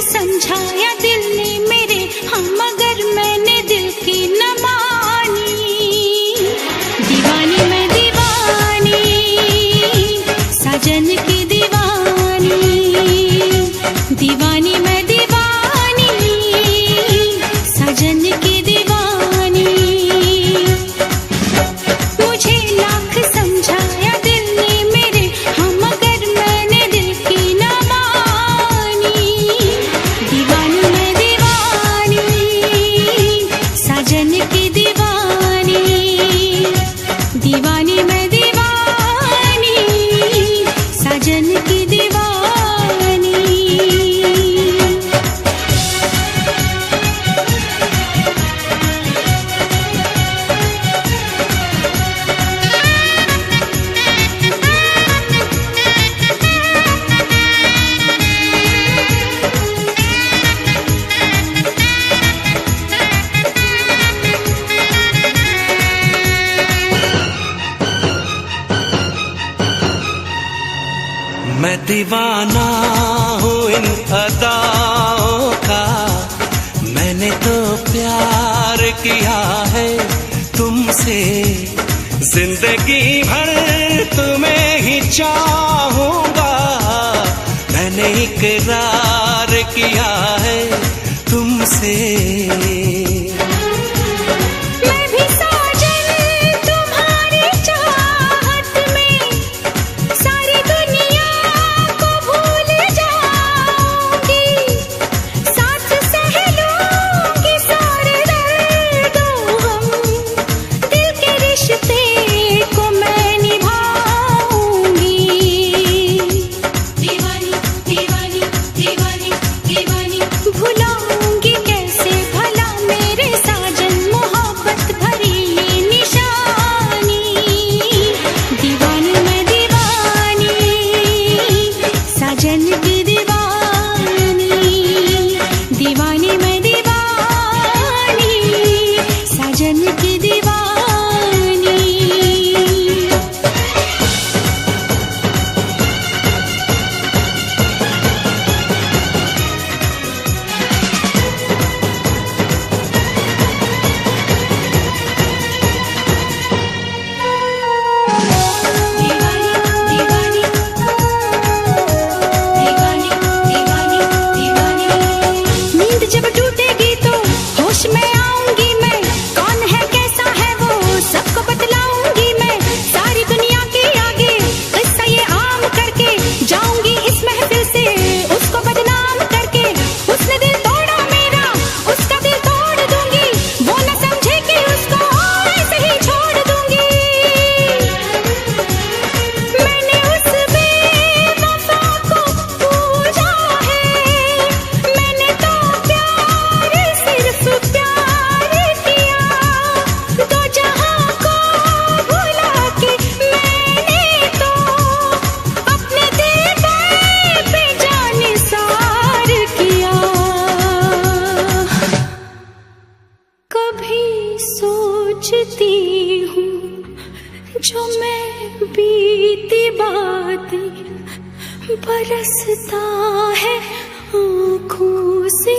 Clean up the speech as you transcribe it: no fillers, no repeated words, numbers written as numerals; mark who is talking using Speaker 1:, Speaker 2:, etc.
Speaker 1: समझाया दिल ने मेरे, हम मगर मैंने दिल की न मानी। दीवानी मैं दीवानी, साजन की दीवानी। दीवानी मैं दीवानी, साजन की दीवानी। मुझे लाख समझाया दिल ने मेरे, हम मगर मैंने दिल की न मानी। दीवानी मैं दीवानी, साजन की दीवानी। दीवानी मैं दीवानी, साजन की दीवानी।
Speaker 2: मैं दीवाना हूँ इन अदाओं का, मैंने तो प्यार किया है तुमसे। जिंदगी भर तुम्हें ही चाहूंगा, मैंने इकरार किया है तुमसे।
Speaker 1: सोचती हूँ जो मैं बीती बातें, बरसता है आँखों से